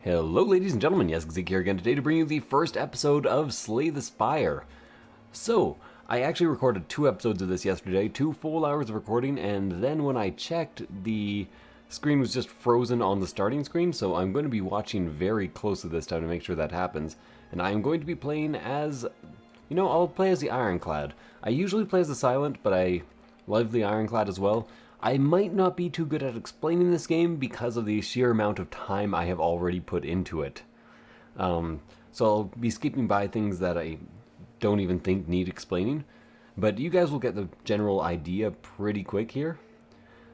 Hello ladies and gentlemen, Yessik here again today to bring you the first episode of Slay the Spire. So, I actually recorded 2 episodes of this yesterday, 2 full hours of recording, and then when I checked, the screen was just frozen on the starting screen, so I'm going to be watching very closely this time to make sure that happens. And I'm going to be playing as, I'll play as the Ironclad. I usually play as the Silent, but I love the Ironclad as well. I might not be too good at explaining this game because of the sheer amount of time I have already put into it. So I'll be skipping by things that I don't even think need explaining, but you guys will get the general idea pretty quick here.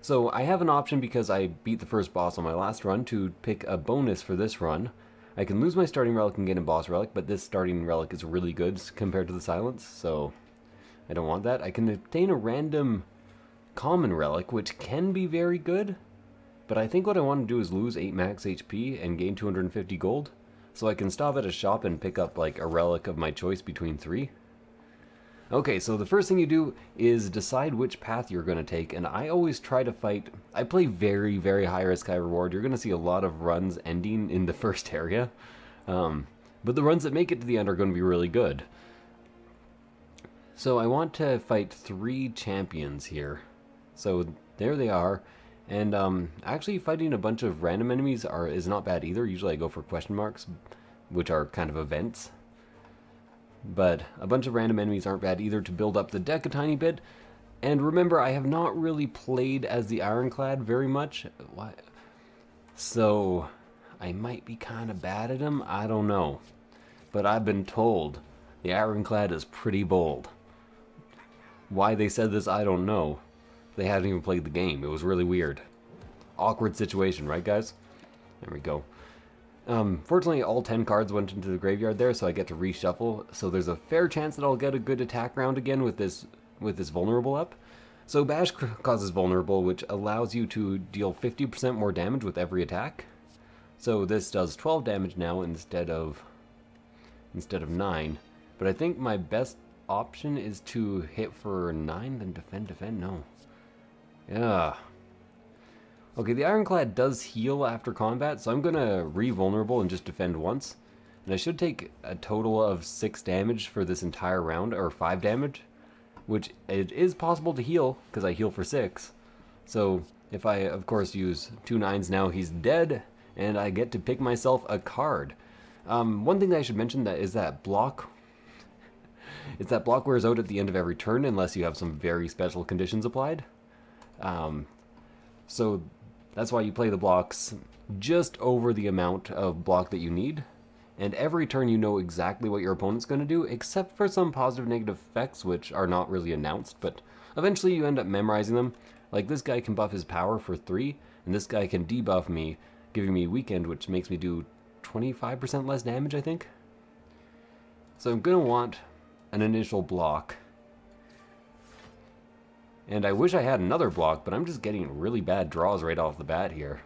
So I have an option because I beat the first boss on my last run to pick a bonus for this run. I can lose my starting relic and gain a boss relic, but this starting relic is really good compared to the Silence, so I don't want that. I can obtain a random common relic, which can be very good, but I think what I want to do is lose 8 max HP and gain 250 gold, so I can stop at a shop and pick up like a relic of my choice between 3. Okay, so the first thing you do is decide which path you're going to take, and I always try to fight. I play very, very high risk, high reward. You're going to see a lot of runs ending in the first area, but the runs that make it to the end are going to be really good. So I want to fight 3 champions here. So there they are, and actually fighting a bunch of random enemies is not bad either. Usually I go for question marks, which are kind of events. But a bunch of random enemies aren't bad either to build up the deck a tiny bit. And remember, I have not really played as the Ironclad very much. So I might be kind of bad at him, I don't know. But I've been told the Ironclad is pretty bold. Why they said this, I don't know. They hadn't even played the game. It was really weird. Awkward situation, right guys? There we go. Fortunately, all 10 cards went into the graveyard there, so I get to reshuffle. So there's a fair chance that I'll get a good attack round again with this vulnerable up. So Bash causes vulnerable, which allows you to deal 50% more damage with every attack. So this does 12 damage now instead of 9. But I think my best option is to hit for 9, then defend, no. Yeah. Okay, the Ironclad does heal after combat, so I'm gonna re-vulnerable and just defend once. And I should take a total of 6 damage for this entire round, or 5 damage, which it is possible to heal, because I heal for 6. So if I, of course, use 2 9s now, he's dead, and I get to pick myself a card. One thing that I should mention that is that block wears out at the end of every turn unless you have some very special conditions applied. So that's why you play the blocks just over the amount of block that you need, and every turn you know exactly what your opponent's going to do, except for some positive negative effects which are not really announced, but eventually you end up memorizing them. Like this guy can buff his power for 3, and this guy can debuff me, giving me weakened, which makes me do 25% less damage, I think. So I'm going to want an initial block. And I wish I had another block, but I'm just getting really bad draws right off the bat here.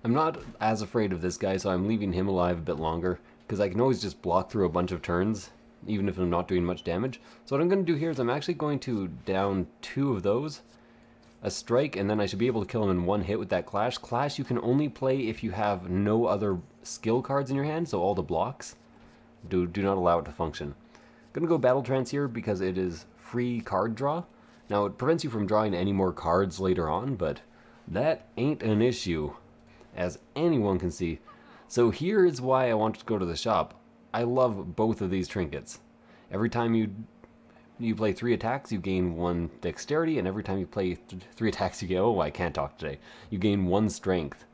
I'm not as afraid of this guy, so I'm leaving him alive a bit longer, because I can always just block through a bunch of turns, even if I'm not doing much damage. So what I'm going to do here is I'm actually going to down 2 of those, a strike, and then I should be able to kill him in 1 hit with that Clash. Clash you can only play if you have no other skill cards in your hand, so all the blocks do not allow it to function. I'm going to go Battle Trance here because it is free card draw. Now it prevents you from drawing any more cards later on, but that ain't an issue, as anyone can see. So here is why I wanted to go to the shop. I love both of these trinkets. Every time you play 3 attacks, you gain 1 dexterity, and every time you play 3 attacks, you get, oh, I can't talk today, you gain 1 strength.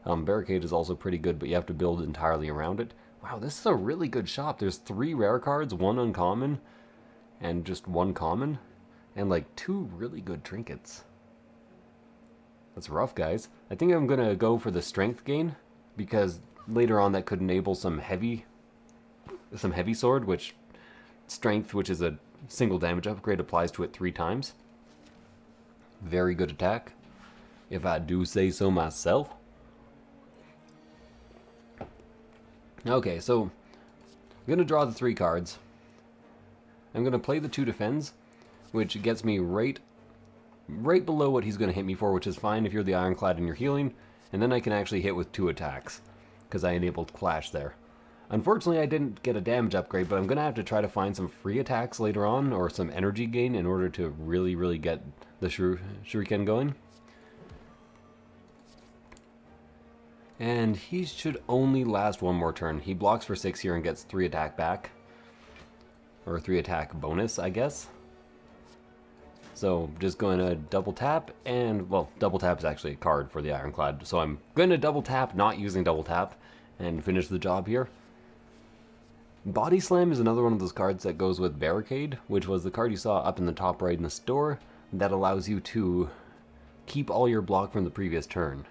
Barricade is also pretty good, but you have to build entirely around it. Wow, this is a really good shop. There's 3 rare cards, 1 uncommon, and just 1 common, and like 2 really good trinkets. That's rough, guys. I think I'm gonna go for the strength gain, because later on that could enable some heavy sword, which strength, which is a single damage upgrade, applies to it 3 times. Very good attack, if I do say so myself. Okay, so I'm gonna draw the 3 cards. I'm gonna play the 2 defends, which gets me right below what he's gonna hit me for, which is fine if you're the Ironclad and you're healing, and then I can actually hit with 2 attacks, because I enabled Clash there. Unfortunately, I didn't get a damage upgrade, but I'm going to have to try to find some free attacks later on, or some energy gain, in order to really get the Shuriken going. And he should only last 1 more turn. He blocks for 6 here and gets 3 attack back. Or 3 attack bonus, I guess. So, just going to double tap, and, well, double tap is actually a card for the Ironclad. So I'm going to double tap, not using double tap, and finish the job here. Body Slam is another one of those cards that goes with Barricade, which was the card you saw up in the top right in the store, that allows you to keep all your block from the previous turn.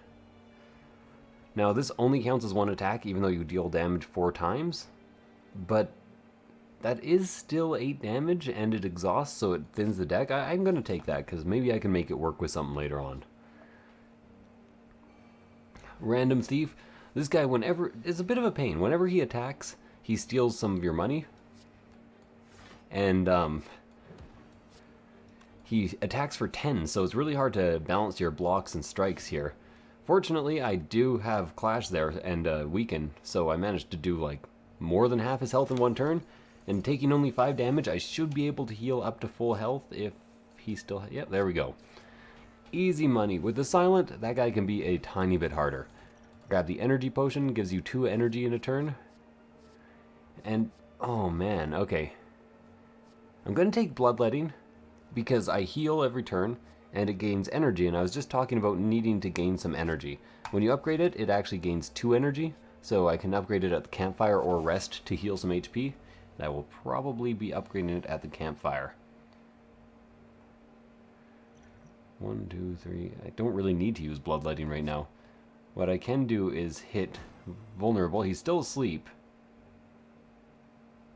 Now, this only counts as 1 attack, even though you deal damage 4 times, but that is still 8 damage, and it exhausts, so it thins the deck. I'm going to take that, because maybe I can make it work with something later on. Random Thief. This guy, whenever, is a bit of a pain. Whenever he attacks, he steals some of your money. And, he attacks for 10, so it's really hard to balance your blocks and strikes here. Fortunately, I do have Clash there and Weaken, so I managed to do, like, more than half his health in 1 turn. And taking only 5 damage, I should be able to heal up to full health if he still... Yep, there we go. Easy money. With the Silent, that guy can be a tiny bit harder. Grab the Energy Potion, gives you 2 energy in a turn. And, oh man, okay. I'm going to take Bloodletting, because I heal every turn, and it gains energy, and I was just talking about needing to gain some energy. When you upgrade it, it actually gains 2 energy, so I can upgrade it at the Campfire or Rest to heal some HP. I will probably be upgrading it at the Campfire. 1, 2, 3. I don't really need to use Bloodletting right now. What I can do is hit Vulnerable. He's still asleep.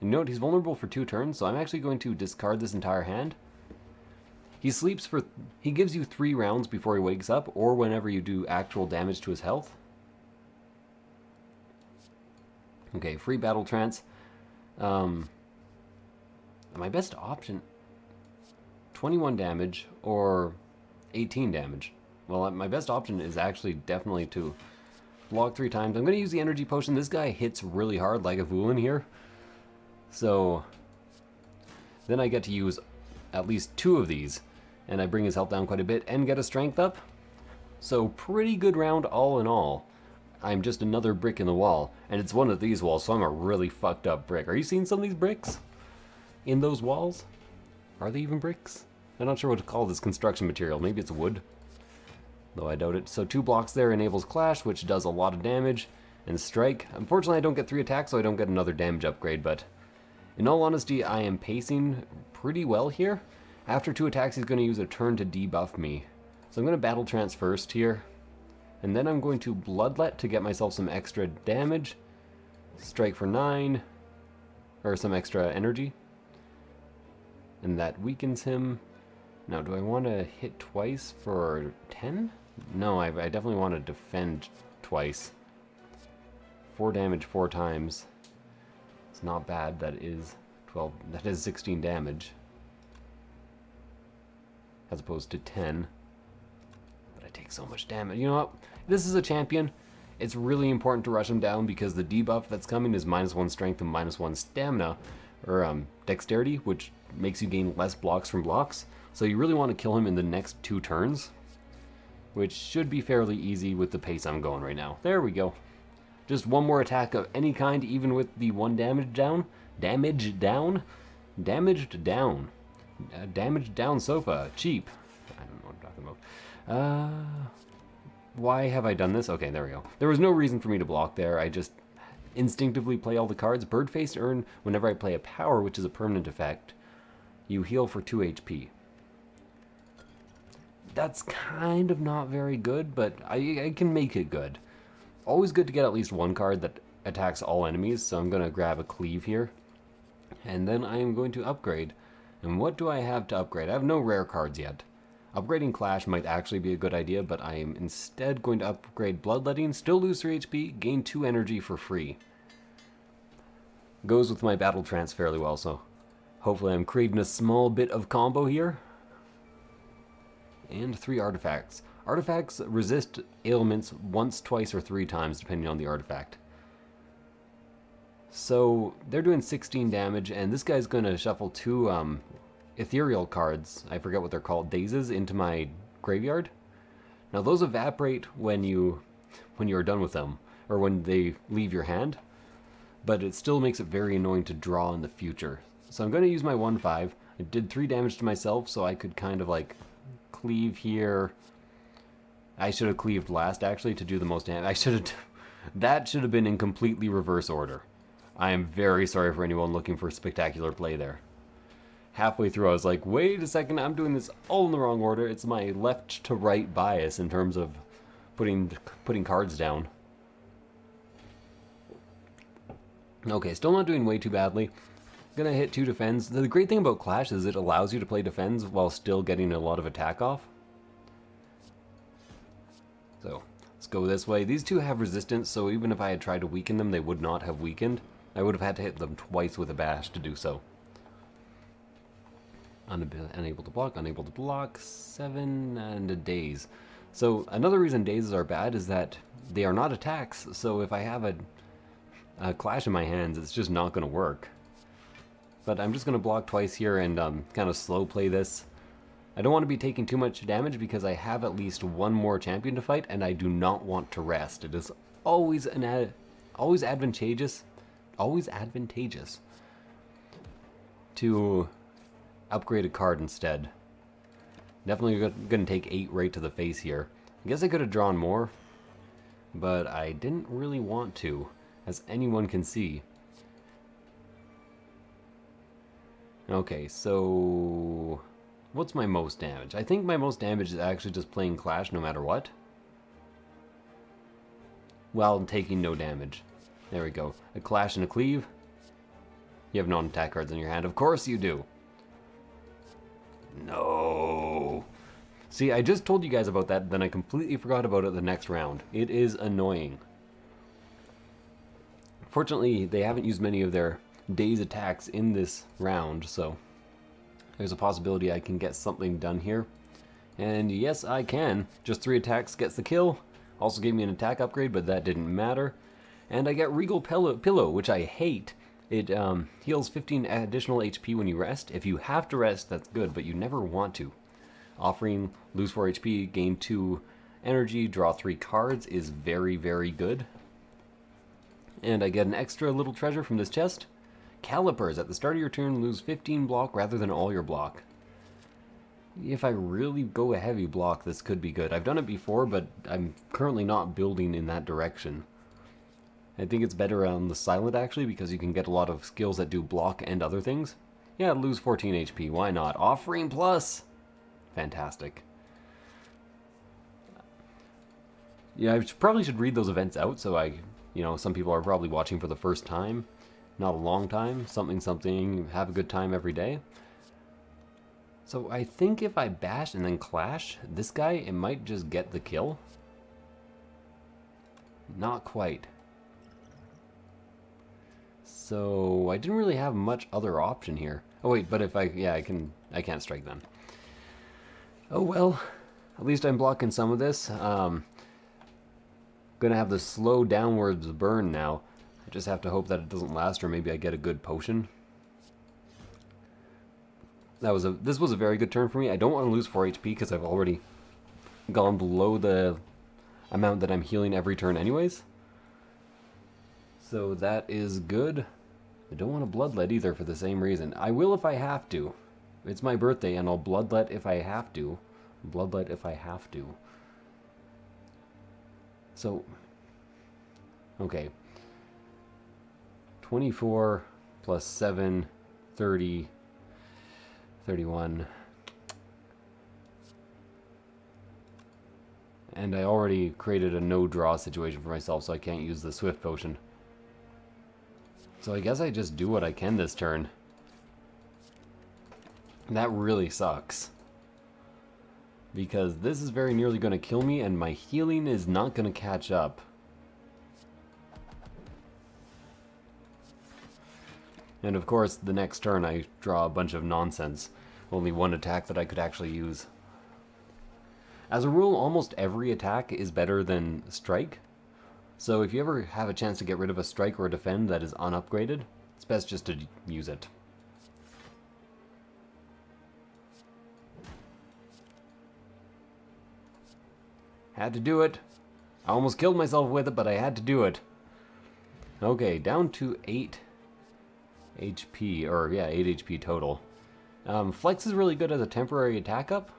And note, he's vulnerable for 2 turns, so I'm actually going to discard this entire hand. He sleeps for... He gives you 3 rounds before he wakes up, or whenever you do actual damage to his health. Okay, free Battle Trance. My best option... 21 damage, or 18 damage. Well, my best option is actually definitely to block 3 times. I'm going to use the Energy Potion. This guy hits really hard, like a Voolen here. So, then I get to use at least 2 of these, and I bring his health down quite a bit, and get a strength up. So, pretty good round all in all. I'm just another brick in the wall, and it's one of these walls, so I'm a really fucked up brick. Are you seeing some of these bricks in those walls? Are they even bricks? I'm not sure what to call this construction material. Maybe it's wood, though I doubt it. So 2 blocks there enables Clash, which does a lot of damage, and Strike. Unfortunately, I don't get 3 attacks, so I don't get another damage upgrade, but in all honesty, I am pacing pretty well here. After 2 attacks, he's going to use a turn to debuff me. So I'm going to Battle Trance first here, and then I'm going to Bloodlet to get myself some extra damage. Strike for 9, or some extra energy. And that weakens him. Now, do I want to hit twice for 10? No, I definitely want to defend twice. 4 damage 4 times. It's not bad. That is 12. That is 16 damage. As opposed to 10. But I take so much damage. You know what? This is a champion. It's really important to rush him down because the debuff that's coming is -1 strength and -1 stamina. Or dexterity, which makes you gain less blocks from blocks. So you really want to kill him in the next 2 turns. Which should be fairly easy with the pace I'm going right now. There we go. Just 1 more attack of any kind, even with the 1 damage down. Damaged down? Damaged down. Damaged down sofa. Cheap. I don't know what I'm talking about. Why have I done this? Okay, there we go. There was no reason for me to block there. I just instinctively play all the cards. Birdface earn whenever I play a power, which is a permanent effect. You heal for 2 HP. That's kind of not very good, but I can make it good. Always good to get at least 1 card that attacks all enemies, so I'm going to grab a Cleave here. And then I am going to upgrade. And what do I have to upgrade? I have no rare cards yet. Upgrading Clash might actually be a good idea, but I am instead going to upgrade Bloodletting, still lose 3 HP, gain 2 energy for free. Goes with my Battle Trance fairly well, so hopefully I'm creating a small bit of combo here. And 3 artifacts. Artifacts resist ailments once, twice, or 3 times, depending on the artifact. So they're doing 16 damage, and this guy's going to shuffle 2 ethereal cards, I forget what they're called, dazes, into my graveyard. Now those evaporate when you are done with them, or when they leave your hand, but it still makes it very annoying to draw in the future. So I'm going to use my 1/5. I did 3 damage to myself, so I could kind of like cleave here. I should have cleaved last, actually, to do the most damage. That should have been in completely reverse order. I am very sorry for anyone looking for spectacular play there. Halfway through, I was like, wait a second, I'm doing this all in the wrong order. It's my left to right bias in terms of putting cards down. Okay, still not doing way too badly. Gonna hit 2 defends. The great thing about Clash is it allows you to play defends while still getting a lot of attack off. So, let's go this way. These 2 have resistance, so even if I had tried to weaken them, they would not have weakened. I would have had to hit them twice with a bash to do so. Unable to block, 7, and a daze. So another reason dazes are bad is that they are not attacks, so if I have a Clash in my hands, it's just not going to work. But I'm just going to block twice here and kind of slow play this. I don't want to be taking too much damage because I have at least 1 more champion to fight, and I do not want to rest. It is always advantageous to upgrade a card instead. Definitely going to take 8 right to the face here. I guess I could have drawn more, but I didn't really want to, as anyone can see. Okay, so what's my most damage? I think my most damage is actually just playing Clash no matter what, while taking no damage. There we go. A Clash and a Cleave. You have non-attack cards in your hand. Of course you do. No. See, I just told you guys about that, then I completely forgot about it the next round. It is annoying. Fortunately, they haven't used many of their daze attacks in this round, so there's a possibility I can get something done here. And yes, I can. Just 3 attacks gets the kill. Also gave me an attack upgrade, but that didn't matter. And I get Regal Pillow, which I hate. It heals 15 additional HP when you rest. If you have to rest, that's good, but you never want to. Offering lose 4 HP, gain 2 energy, draw 3 cards is very, very good. And I get an extra little treasure from this chest. Calipers. At the start of your turn, lose 15 block rather than all your block. If I really go a heavy block, this could be good. I've done it before, but I'm currently not building in that direction. I think it's better on the silent, actually, because you can get a lot of skills that do block and other things. Yeah, lose 14 HP. Why not? Offering plus! Fantastic. Yeah, I probably should read those events out, so some people are probably watching for the first time. Not a long time. Something, have a good time every day. So I think if I bash and then Clash this guy, it might just get the kill. Not quite. So I didn't really have much other option here. Oh wait, but if I can't strike then. Oh well, at least I'm blocking some of this. Gonna have the slow downwards burn now. I just have to hope that it doesn't last, or maybe I get a good potion. This was a very good turn for me. I don't want to lose 4 HP because I've already gone below the amount that I'm healing every turn anyways. So that is good. I don't want to bloodlet either for the same reason. I will if I have to. It's my birthday and I'll bloodlet if I have to. Bloodlet if I have to. So, okay. 24 plus 7, 30, 31. And I already created a no-draw situation for myself, so I can't use the Swift Potion. So I guess I just do what I can this turn. That really sucks. Because this is very nearly going to kill me, and my healing is not going to catch up. And of course, the next turn I draw a bunch of nonsense. Only 1 attack that I could actually use. As a rule, almost every attack is better than strike. So if you ever have a chance to get rid of a strike or a defend that is unupgraded, it's best just to use it. Had to do it. I almost killed myself with it, but I had to do it. Okay, down to 8 HP, or yeah, 8 HP total. Flex is really good as a temporary attack up,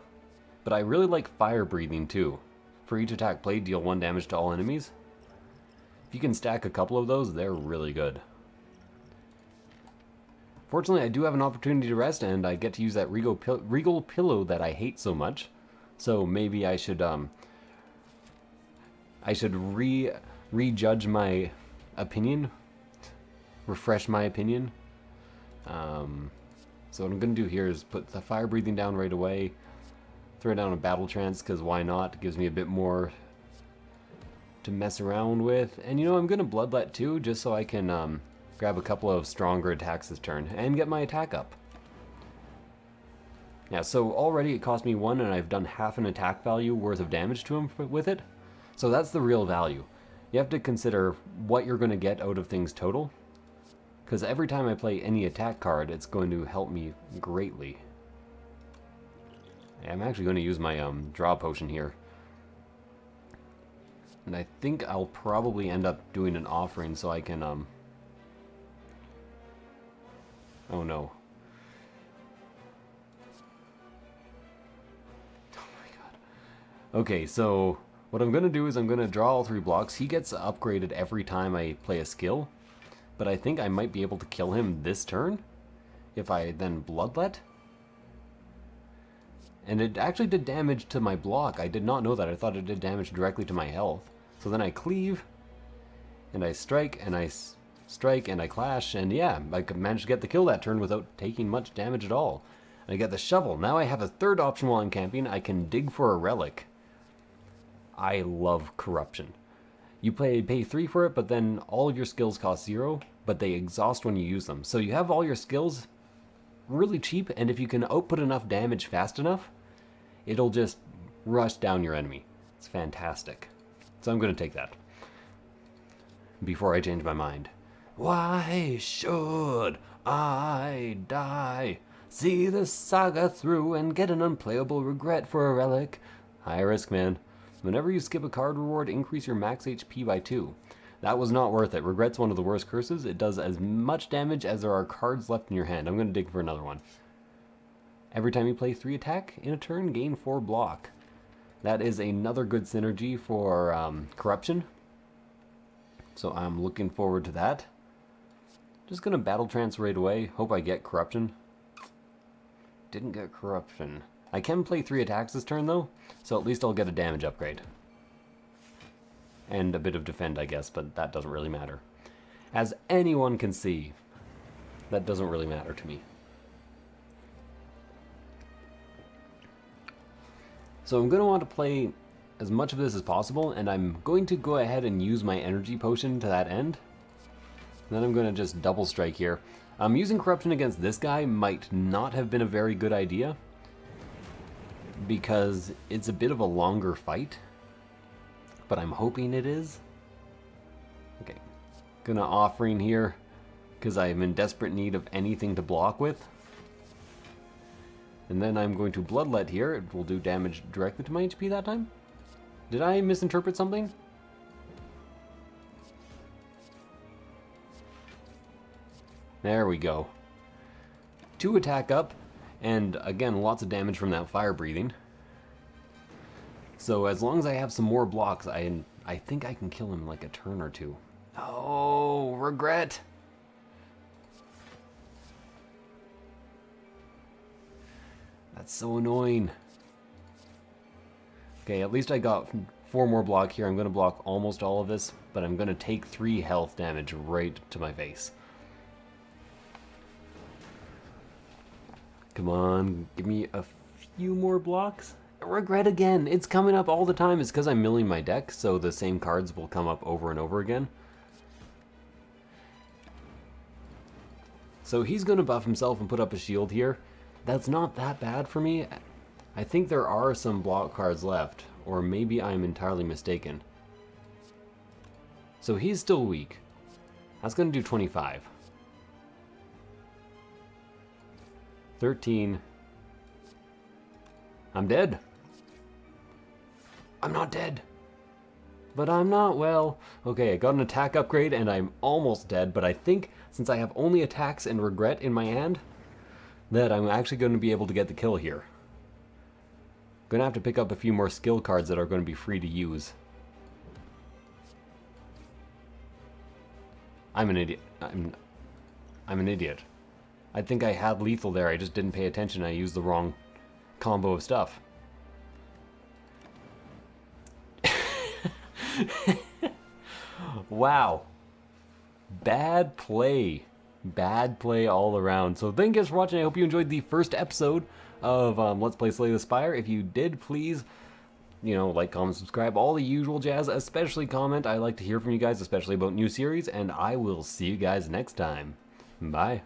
but I really like fire breathing too. For each attack played, deal 1 damage to all enemies. If you can stack a couple of those, they're really good. Fortunately, I do have an opportunity to rest, and I get to use that regal pillow that I hate so much. So maybe I should rejudge my opinion, refresh my opinion. So what I'm gonna do here is put the fire breathing down right away, throw down a battle trance, because why not? It gives me a bit more to mess around with. And you know, I'm gonna bloodlet too, just so I can grab a couple of stronger attacks this turn and get my attack up. Yeah, so already it cost me 1, and I've done half an attack value worth of damage to him with it. So that's the real value. You have to consider what you're going to get out of things total, because every time I play any attack card, it's going to help me greatly. I'm actually going to use my draw potion here. And I think I'll probably end up doing an offering so I can... Oh no. Oh my god. Okay, so what I'm going to do is I'm going to draw all 3 blocks. He gets upgraded every time I play a skill, but I think I might be able to kill him this turn if I then bloodlet. And it actually did damage to my block. I did not know that. I thought it did damage directly to my health. So then I cleave, and I strike, and I strike, and I clash, and yeah, I could manage to get the kill that turn without taking much damage at all. And I get the shovel. Now I have a third option while I'm camping. I can dig for a relic. I love corruption. You pay 3 for it, but then all of your skills cost 0, but they exhaust when you use them. So you have all your skills really cheap, and if you can output enough damage fast enough, it'll just rush down your enemy. It's fantastic. So I'm going to take that before I change my mind. Why should I die? See the saga through and get an unplayable regret for a relic. High risk, man. Whenever you skip a card reward, increase your max HP by 2. That was not worth it. Regret's one of the worst curses. It does as much damage as there are cards left in your hand. I'm going to dig for another one. Every time you play 3 attack in a turn, gain 4 block. That is another good synergy for corruption. So I'm looking forward to that. Just going to battle trance right away. Hope I get corruption. Didn't get corruption. I can play 3 attacks this turn though, so at least I'll get a damage upgrade. And a bit of defend, I guess, but that doesn't really matter. As anyone can see, that doesn't really matter to me. So I'm going to want to play as much of this as possible, and I'm going to go ahead and use my energy potion to that end. Then I'm going to just double strike here. Using corruption against this guy might not have been a very good idea, because it's a bit of a longer fight, but I'm hoping it is. Okay, gonna offering here because I'm in desperate need of anything to block with. And then I'm going to bloodlet here. It will do damage directly to my HP that time. Did I misinterpret something? There we go. 2 attack up, and again, lots of damage from that fire breathing. So as long as I have some more blocks, I think I can kill him in like a turn or 2. Oh, regret! That's so annoying. Okay, at least I got 4 more block here. I'm going to block almost all of this, but I'm going to take 3 health damage right to my face. Come on, give me a few more blocks. Regret again. It's coming up all the time. It's because I'm milling my deck, so the same cards will come up over and over again. So he's going to buff himself and put up a shield here. That's not that bad for me. I think there are some block cards left, or maybe I'm entirely mistaken. So he's still weak. That's going to do 25. 13. I'm dead. I'm not dead. But I'm not, well, okay, I got an attack upgrade and I'm almost dead, but I think since I have only attacks and regret in my hand, that I'm actually going to be able to get the kill here. I'm going to have to pick up a few more skill cards that are going to be free to use. I'm an idiot. I'm an idiot. I think I had lethal there, I just didn't pay attention, I used the wrong combo of stuff. Wow. Bad play. Bad play all around. So thank you guys for watching. I hope you enjoyed the first episode of Let's Play Slay the Spire. If you did, please, like, comment, subscribe, all the usual jazz, especially comment. I like to hear from you guys, especially about new series, and I will see you guys next time. Bye.